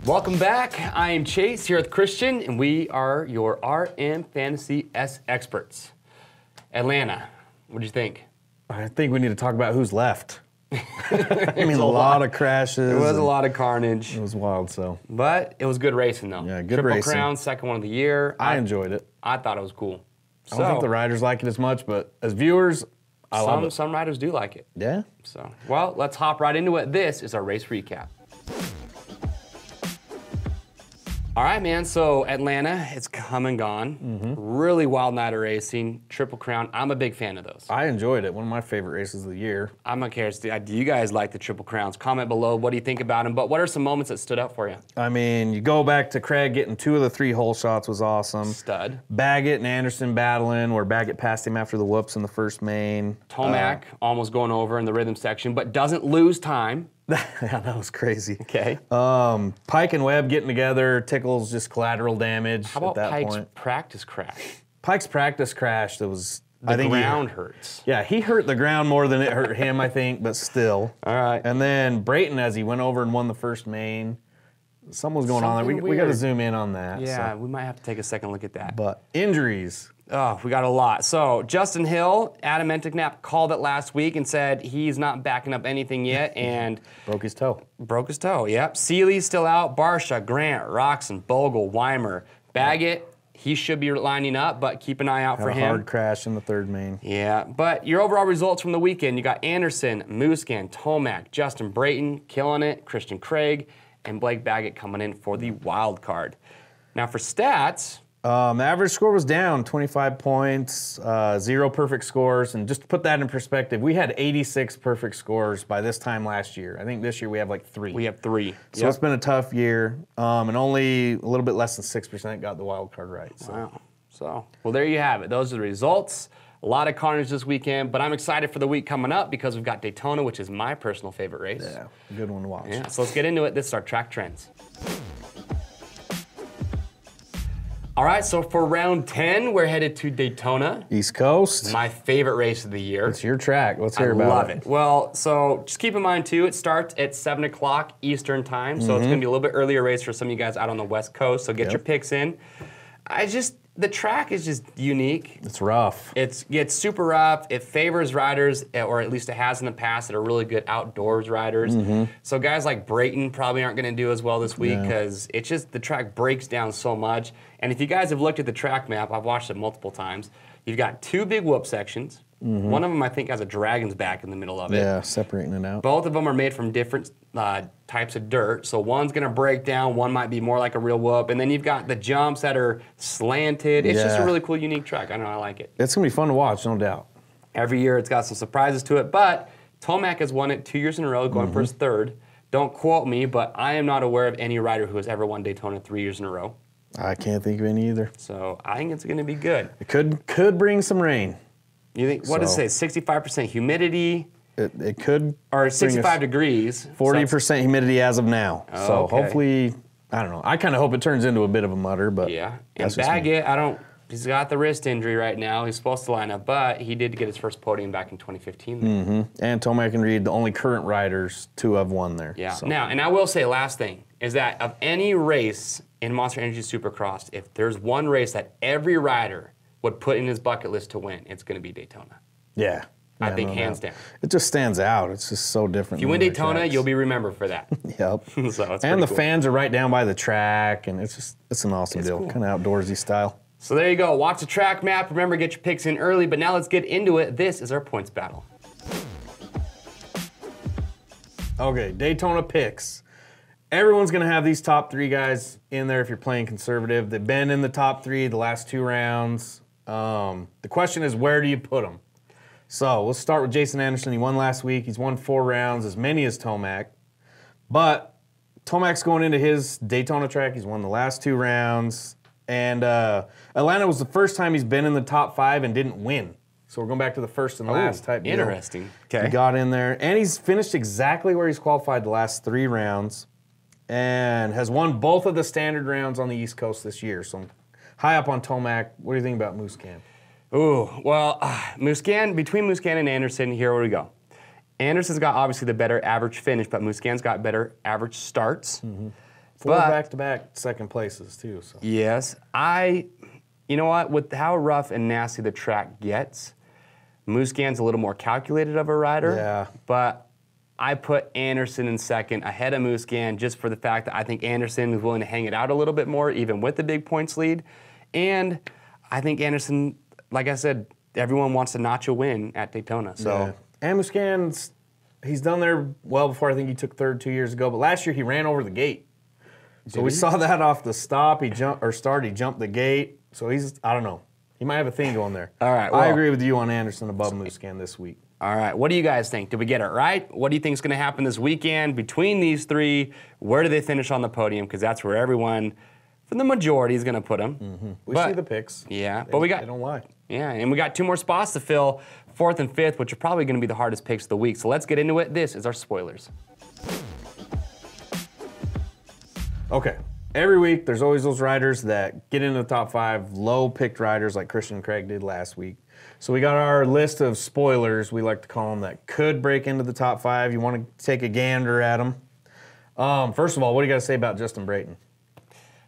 Welcome back. I am Chase here with Christian, and we are your RMFantasy SXperts. Atlanta, what do you think? I think we need to talk about who's left. I mean, a lot of crashes. It was a lot of carnage. It was wild, so. But it was good racing, though. Yeah, good racing. Triple Crown, second one of the year. I enjoyed it. I thought it was cool. I don't think the riders like it as much, but as viewers, I love it. Some riders do like it. Yeah? So, well, let's hop right into it. This is our race recap. All right, man, so Atlanta, it's come and gone. Really wild night of racing, Triple Crown. I'm a big fan of those. I enjoyed it. One of my favorite races of the year. I'm not curious, do you guys like the Triple Crowns? Comment below, what do you think about them? But what are some moments that stood out for you? I mean, you go back to Craig getting 2 of the 3 hole shots was awesome. Stud. Baggett and Anderson battling, where Baggett passed him after the whoops in the first main. Tomac almost going over in the rhythm section, but doesn't lose time. Yeah, that was crazy. Okay. Pike and Webb getting together, Tickle's just collateral damage How about at that Pike's point. practice crash? Pike's practice crash, that was... The ground hurts. Yeah, he hurt the ground more than it hurt him, I think, but still. All right. And then Brayton, as he went over and won the first main, something was going on there. We got to zoom in on that. Yeah, so. we might have to take a second look at that. But injuries. Oh, we got a lot. So Justin Hill, Adam Enticknap called it last week and said he's not backing up anything yet, and Broke his toe. broke his toe. Yep. Seeley's still out. Barsha, Grant, Roxon, Bogle, Weimer, Baggett. He should be lining up, but keep an eye out for Had a him. hard crash in the third main. Yeah, but your overall results from the weekend, you got Anderson, Muscan, Tomac, Justin Brayton killing it, Christian Craig, and Blake Baggett coming in for the wild card. Now for stats. The average score was down 25 points, 0 perfect scores. And just to put that in perspective, we had 86 perfect scores by this time last year. I think this year we have like 3. We have 3. So It's been a tough year. And only a little bit less than 6% got the wild card right. So. Wow. So, well, there you have it. Those are the results. A lot of carnage this weekend, but I'm excited for the week coming up because we've got Daytona, which is my personal favorite race. Yeah, good one to watch. Yeah, so let's get into it. This is our track trends. All right, so for round 10, we're headed to Daytona. East Coast. My favorite race of the year. It's your track. Let's hear about it. I love it. Well, so just keep in mind, too, it starts at 7 o'clock Eastern time, so it's going to be a little bit earlier race for some of you guys out on the West Coast, so get your picks in. The track is just unique. It's rough. It's super rough. It favors riders, or at least it has in the past, that are really good outdoors riders. So guys like Brayton probably aren't going to do as well this week because it's just the track breaks down so much. And if you guys have looked at the track map, I've watched it multiple times, you've got 2 big whoop sections. One of them, I think, has a dragon's back in the middle of it. Yeah, separating it out. Both of them are made from different types of dirt. So one's going to break down, one might be more like a real whoop. And then you've got the jumps that are slanted. It's just a really cool, unique track. I know, I like it. It's going to be fun to watch, no doubt. Every year it's got some surprises to it. But Tomac has won it 2 years in a row, going for his 3rd. Don't quote me, but I am not aware of any rider who has ever won Daytona 3 years in a row. I can't think of any either. So I think it's going to be good. It could bring some rain. You think, what does it say, 65% humidity? It could. Or 65 degrees. 40% humidity as of now. Oh, so okay. hopefully, I don't know. I kind of hope it turns into a bit of a mutter, but yeah. And Baggett, he's got the wrist injury right now. He's supposed to line up, but he did get his first podium back in 2015. And Tomac and Reed, the only current riders to have won there. Yeah. So. Now, and I will say, last thing is that of any race in Monster Energy Supercross, if there's one race that every rider would put in his bucket list to win, it's going to be Daytona. Yeah. I think hands down. It just stands out. It's just so different. If you win Daytona, you'll be remembered for that. Yep. So and the fans are right down by the track, and it's an awesome deal. Cool. Kind of outdoorsy style. So there you go. Watch the track map. Remember, get your picks in early. But now let's get into it. This is our points battle. Okay, Daytona picks. Everyone's going to have these top 3 guys in there if you're playing conservative. They've been in the top 3 the last 2 rounds. The question is, where do you put them? So let's start with Jason Anderson. He won last week. He's won 4 rounds, as many as Tomac. But Tomac's going into his Daytona track. He's won the last 2 rounds. And Atlanta was the first time he's been in the top 5 and didn't win. So we're going back to the first and last type deal. Interesting. Okay. He got in there. And he's finished exactly where he's qualified the last 3 rounds. And has won both of the standard rounds on the East Coast this year. So I'm high up on Tomac. What do you think about Muscan? Ooh, well, between Muscan and Anderson, here we go. Anderson's got obviously the better average finish, but Muscan's got better average starts. 4 back-to-back second places, too. So. Yes. You know what? With how rough and nasty the track gets, Musquin's a little more calculated of a rider. Yeah. But I put Anderson in second ahead of Musquin just for the fact that I think Anderson is willing to hang it out a little bit more, even with the big points lead. And I think Anderson, like I said, everyone wants to notch a win at Daytona. So. Yeah. And Musquin's, he's done there well before. I think he took third 2 years ago. But last year he ran over the gate. So we saw that off the stop. He jumped the gate. So I don't know. He might have a thing going there. All right. Well, I agree with you on Anderson above Musquin this week. All right. What do you guys think? Did we get it right? What do you think is going to happen this weekend between these three? Where do they finish on the podium? Because that's where everyone, for the majority, is going to put them. Mm-hmm. We see the picks. Yeah. They don't lie. Yeah, and we got 2 more spots to fill, 4th and 5th, which are probably going to be the hardest picks of the week. So let's get into it. This is our spoilers. Okay. Every week, there's always those riders that get into the top 5, low-picked riders like Christian and Craig did last week. So we got our list of spoilers, we like to call them, that could break into the top 5. You want to take a gander at them. First of all, what do you got to say about Justin Brayton?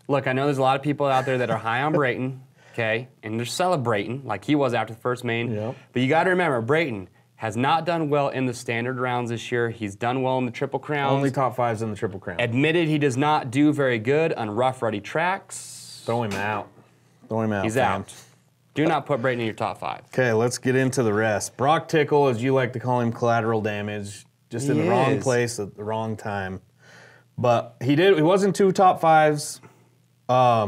Look, I know there's a lot of people out there that are high on Brayton, okay, and they're celebrating like he was after the first main. Yep. But you got to remember, Brayton has not done well in the standard rounds this year. He's done well in the Triple Crowns. Only top 5s in the Triple Crown. Admitted he does not do very good on rough, ruddy tracks. Throw him out. Throw him out. He's out. Do not put Brayton in your top 5. Okay, let's get into the rest. Brock Tickle, as you like to call him, collateral damage. Just in the wrong place at the wrong time. But he wasn't 2 top 5s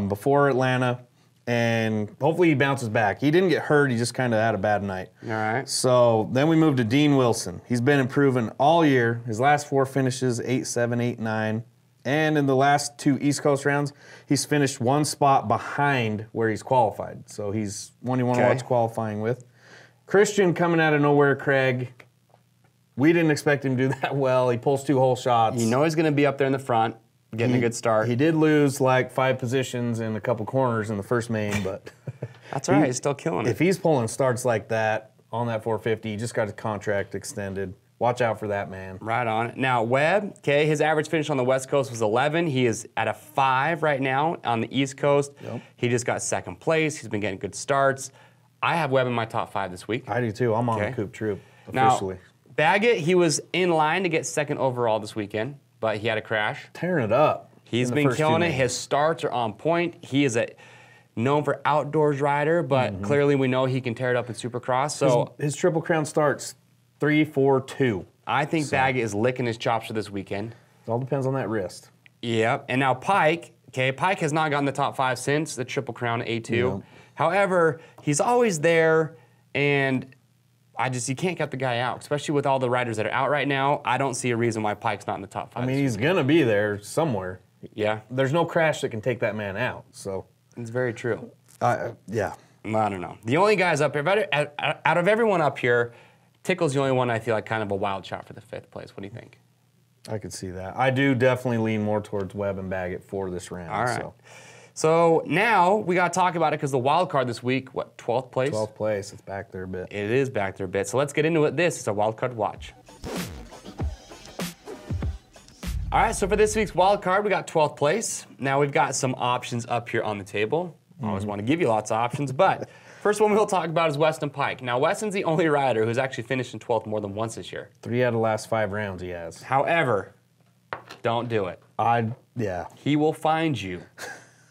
before Atlanta. And hopefully he bounces back. He didn't get hurt. He just kind of had a bad night. All right. So then we moved to Dean Wilson. He's been improving all year. His last 4 finishes, 8-7, 8-9. And in the last 2 East Coast rounds, he's finished 1 spot behind where he's qualified. So he's one you want to watch qualifying with. Christian coming out of nowhere, Craig. We didn't expect him to do that well. He pulls 2 hole shots. You know he's going to be up there in the front. Getting a good start. He did lose like 5 positions in a couple corners in the first main, but that's all right. He's still killing it. If he's pulling starts like that on that 450, he just got his contract extended. Watch out for that, man. Right on. Now, Webb, okay, his average finish on the West Coast was 11. He is at a 5 right now on the East Coast. Yep. He just got 2nd place. He's been getting good starts. I have Webb in my top 5 this week. I do too. I'm on the Coop Troop officially. Now, Baggett, he was in line to get 2nd overall this weekend, but he had a crash. Tearing it up. He's been killing it. His starts are on point. He is known for outdoors rider, but clearly we know he can tear it up in Supercross. So his Triple Crown starts 3-4-2. I think Baggett is licking his chops for this weekend. It all depends on that wrist. Yep. And now Pike, okay, Pike has not gotten the top 5 since the Triple Crown A2. Yep. However, he's always there, and you can't cut the guy out, especially with all the riders that are out right now. I don't see a reason why Pike's not in the top 5. I mean, he's going to be there somewhere. Yeah. There's no crash that can take that man out, so. It's very true. Yeah. I don't know. The only guys up here, out of everyone up here, Tickle's the only one I feel like kind of a wild shot for the 5th place. What do you think? I could see that. I do definitely lean more towards Webb and Baggett for this round. All right. So now we got to talk about it because the wild card this week, 12th place? 12th place. It's back there a bit. It is back there a bit. So let's get into it. This is a wild card watch. All right, so for this week's wild card, we got 12th place. Now we've got some options up here on the table. I always want to give you lots of options, but first one we'll talk about is Weston Pike. Now, Weston's the only rider who's actually finished in 12th more than once this year. 3 out of the last 5 rounds he has. However, don't do it. Yeah. He will find you.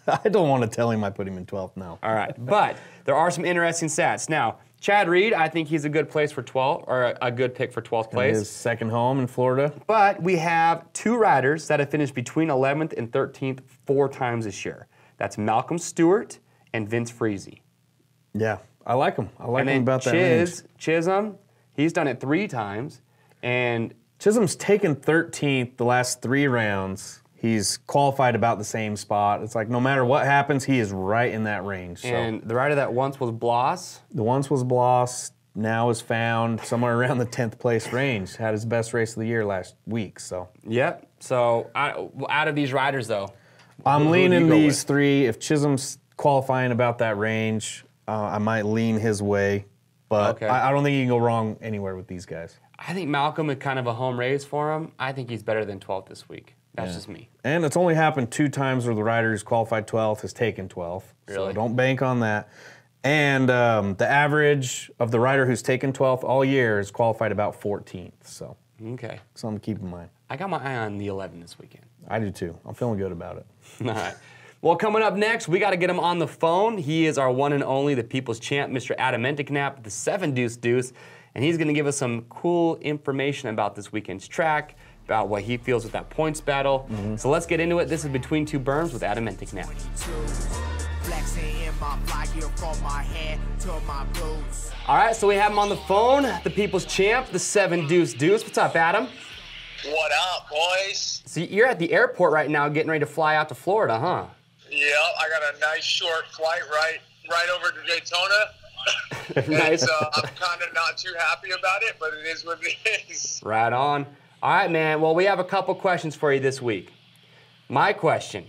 I don't want to tell him I put him in 12th now. All right, but there are some interesting stats. Now, Chad Reed, I think he's a good place for 12th, or a good pick for 12th place. His second home in Florida. But we have 2 riders that have finished between 11th and 13th 4 times this year. That's Malcolm Stewart and Vince Freese. Yeah, I like him. I like him about that range. Chisholm, he's done it 3 times, and Chisholm's taken 13th the last 3 rounds. He's qualified about the same spot. It's like no matter what happens, he is right in that range. So. And the rider that once was Bloss? The once was Bloss, now is found somewhere around the 10th place range. Had his best race of the year last week. So. Yep. So out of these riders, though, I'm leaning these 3. If Chisholm's qualifying about that range, I might lean his way. But I don't think you can go wrong anywhere with these guys. I think Malcolm is kind of a home race for him. I think he's better than 12th this week. That's just me. And it's only happened 2 times where the rider who's qualified 12th has taken 12th. Really? So don't bank on that. And the average of the rider who's taken 12th all year is qualified about 14th. So Okay. something to keep in mind. I got my eye on the 11 this weekend. I do too. I'm feeling good about it. All right. Well, coming up next, we got to get him on the phone. He is our one and only, the people's champ, Mr. Adam Enticknap, the 7 Deuce Deuce, and he's going to give us some cool information about this weekend's track, about what he feels with that points battle. So let's get into it. This is Between Two Berms with Adam Enticknap. All right, so we have him on the phone, the people's champ, the 7 Deuce Deuce. What's up, Adam? What up, boys? So you're at the airport right now getting ready to fly out to Florida, huh? Yeah, I got a nice short flight right over to Daytona. Nice. I'm kind of not too happy about it, but it is what it is. Right on. All right, man. Well, we have a couple questions for you this week. My question.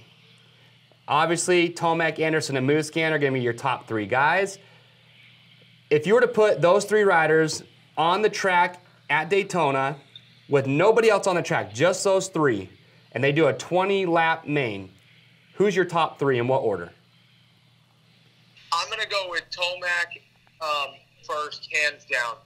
Obviously, Tomac, Anderson, and Musquin are going to be your top 3 guys. If you were to put those 3 riders on the track at Daytona with nobody else on the track, just those 3, and they do a 20-lap main, who's your top 3 in what order? I'm going to go with Tomac first, hands down.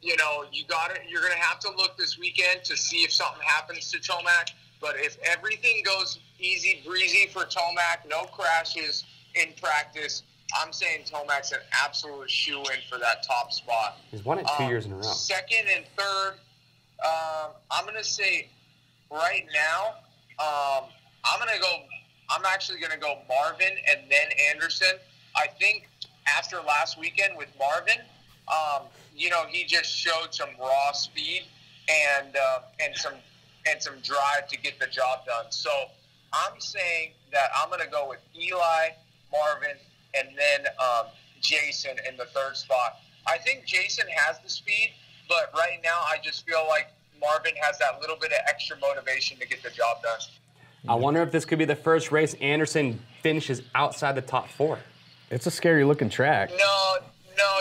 You know, you're going to have to look this weekend to see if something happens to Tomac. But if everything goes easy breezy for Tomac, no crashes in practice, I'm saying Tomac's an absolute shoe-in for that top spot. He's won it 2 years in a row. Second and third, I'm going to say right now, I'm actually going to go Marvin and then Anderson. I think after last weekend with Marvin, you know, he just showed some raw speed and some drive to get the job done. So I'm saying that I'm going to go with Eli, Marvin, and then Jason in the third spot. I think Jason has the speed, but right now I just feel like Marvin has that little bit of extra motivation to get the job done. I wonder if this could be the first race Anderson finishes outside the top 4. It's a scary-looking track. No,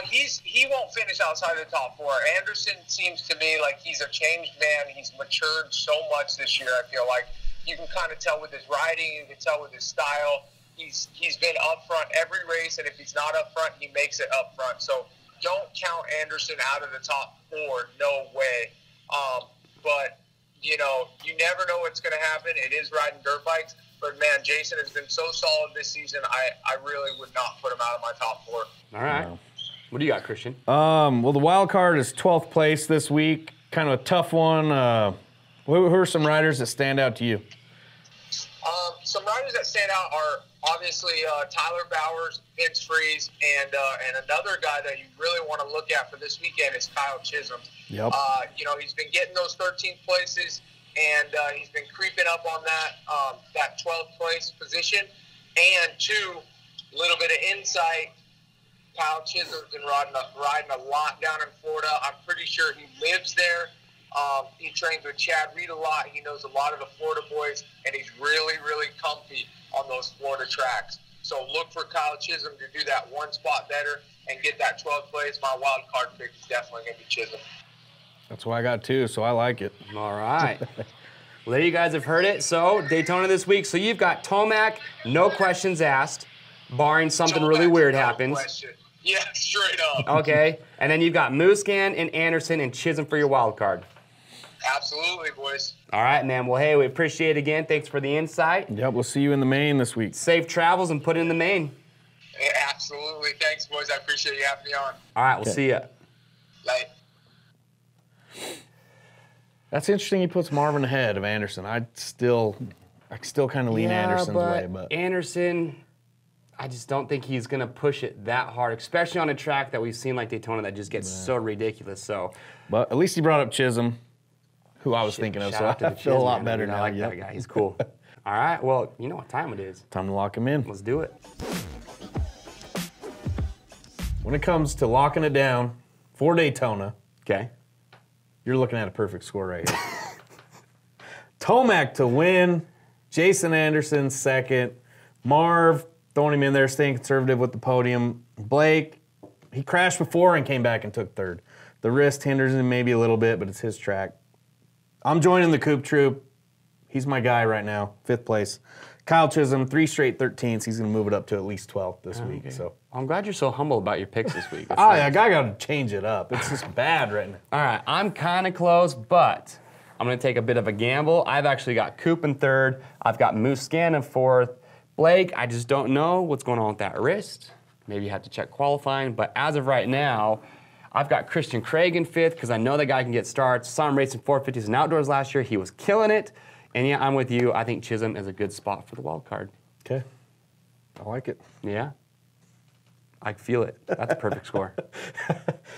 he won't finish outside the top 4. Anderson seems to me like he's a changed man. He's matured so much this year, I feel like. You can kind of tell with his riding, you can tell with his style. He's been up front every race, and if he's not up front, he makes it up front. So don't count Anderson out of the top 4, no way. But, you know, you never know what's going to happen. It is riding dirt bikes. But, man, Jason has been so solid this season, I really would not put him out of my top 4. All right. No. What do you got, Christian? Well, the wild card is 12th place this week. Kind of a tough one. Who are some riders that stand out to you? Some riders that stand out are obviously Tyler Bowers, Vince Freeze, and another guy that you really want to look at for this weekend is Kyle Chisholm. Yep. You know, he's been getting those 13th places, and he's been creeping up on that 12th place position. And 2, a little bit of insight. Kyle Chisholm's been riding a lot down in Florida. I'm pretty sure he lives there. He trains with Chad Reed a lot. He knows a lot of the Florida boys, and he's really, really comfy on those Florida tracks. So look for Kyle Chisholm to do that one spot better and get that 12th place. My wild card pick is definitely going to be Chisholm. That's what I got too, so I like it. All right. Well, there you guys have heard it. So Daytona this week. So you've got Tomac, no questions asked, barring something really weird happens. Question. Yeah, straight up. Okay. And then you've got Musquin and Anderson and Chisholm for your wild card. Absolutely, boys. All right, man. Well, hey, we appreciate it again. Thanks for the insight. Yep, we'll see you in the main this week. Safe travels and put it in the main. Yeah, absolutely. Thanks, boys. I appreciate you having me on. All right, we'll see ya. Bye. That's interesting he puts Marvin ahead of Anderson. I still kind of lean Anderson's way. But Anderson, I just don't think he's going to push it that hard, especially on a track that we've seen like Daytona that just gets so ridiculous. So, but at least he brought up Chisholm, who I was thinking of, so I feel a lot better now. I like that guy. He's cool. All right, well, you know what time it is. Time to lock him in. Let's do it. When it comes to locking it down for Daytona, okay, you're looking at a perfect score right here. Tomac to win, Jason Anderson second, Marv throwing him in there, staying conservative with the podium. Blake, he crashed before and came back and took third. The wrist hinders him maybe a little bit, but it's his track. I'm joining the Coop Troop. He's my guy right now, 5th place. Kyle Chisholm, 3 straight 13ths. He's going to move it up to at least 12th this week. So I'm glad you're so humble about your picks this week. I got to change it up. It's just bad right now. All right, I'm kind of close, but I'm going to take a bit of a gamble. I've actually got Coop in 3rd. I've got Moose Scan in 4th. Blake, I just don't know what's going on with that wrist. Maybe you have to check qualifying, but as of right now, I've got Christian Craig in 5th because I know that guy can get starts. Saw him racing 450s and outdoors last year. He was killing it. And yeah, I'm with you. I think Chisholm is a good spot for the wild card. Okay. I like it. Yeah. I feel it. That's a perfect score.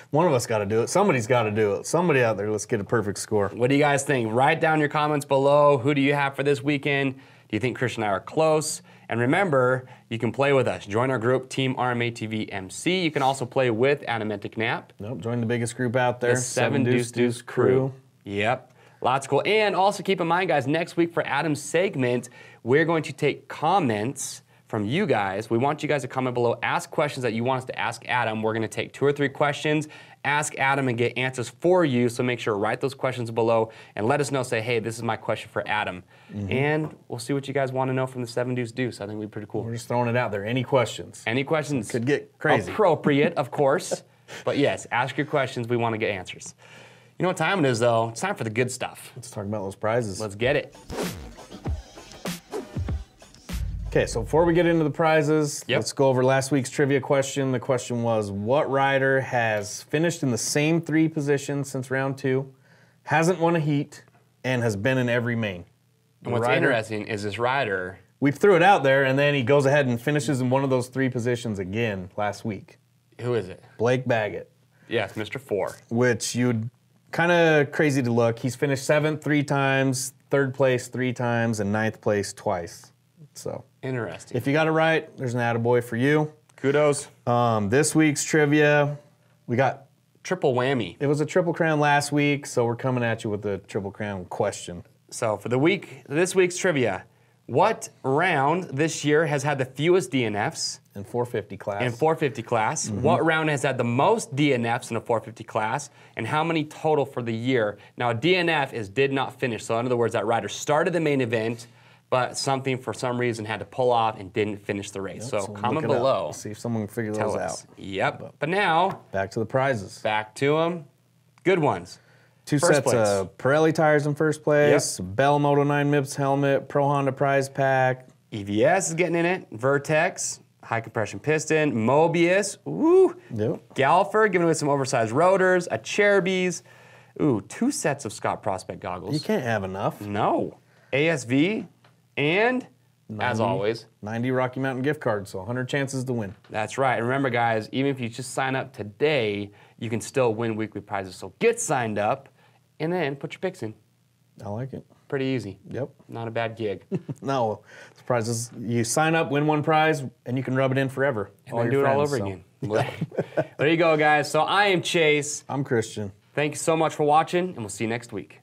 One of us got to do it. Somebody's got to do it. Somebody out there, let's get a perfect score. What do you guys think? Write down your comments below. Who do you have for this weekend? Do you think Christian and I are close? And remember, you can play with us. Join our group, Team RMATV MC. You can also play with Adam Enticknap. Nope, join the biggest group out there. The 7 Deuce Deuce crew. Yep. Lots cool. And also keep in mind, guys, next week for Adam's segment, we're going to take comments from you guys. We want you guys to comment below, ask questions that you want us to ask Adam. We're going to take 2 or 3 questions, ask Adam, and get answers for you. So make sure to write those questions below and let us know. Say, hey, this is my question for Adam. And we'll see what you guys want to know from the 7 Deuce Deuce. I think we'd be pretty cool. We're just throwing it out there. Any questions? Any questions? Could get crazy. Appropriate, of course. But yes, ask your questions. We want to get answers. You know what time it is, though? It's time for the good stuff. Let's talk about those prizes. Let's get it. Okay, so before we get into the prizes, let's go over last week's trivia question. The question was, what rider has finished in the same 3 positions since round 2, hasn't won a heat, and has been in every main? And what's interesting is this rider... We threw it out there, and then he goes ahead and finishes in one of those 3 positions again last week. Who is it? Blake Baggett. Yes, Mr. 4. Which you'd... Kind of crazy to look. He's finished 7th 3 times, 3rd place 3 times, and 9th place twice. So interesting. If you got it right, there's an attaboy for you. Kudos. This week's trivia, we got triple whammy. It was a triple crown last week, so we're coming at you with a triple crown question. So for this week's trivia, what round this year has had the fewest DNFs? In 450 class. In 450 class. What round has had the most DNFs in a 450 class? And how many total for the year? Now, a DNF is did not finish. So in other words, that rider started the main event, but something for some reason had to pull off and didn't finish the race. Yep, so comment below. See if someone can figure those out. Yep. But now, back to the prizes. Back to them. Good ones. 2 sets of Pirelli tires in first place. Yep. Bell Moto 9 MIPS helmet. Pro Honda prize pack. EVS is getting in it. Vertex. High compression piston. Mobius. Ooh. Yep. Galfer giving away some oversized rotors. A Cherubies. Ooh, 2 sets of Scott Prospect goggles. You can't have enough. No. ASV. And, 90, as always, 90 Rocky Mountain gift cards, so 100 chances to win. That's right. And remember, guys, even if you just sign up today, you can still win weekly prizes. So get signed up and then put your picks in. I like it. Pretty easy. Yep. Not a bad gig. No. The prizes, you sign up, win 1 prize, and you can rub it in forever. And then do it all over again. There you go, guys. So I am Chase. I'm Christian. Thank you so much for watching, and we'll see you next week.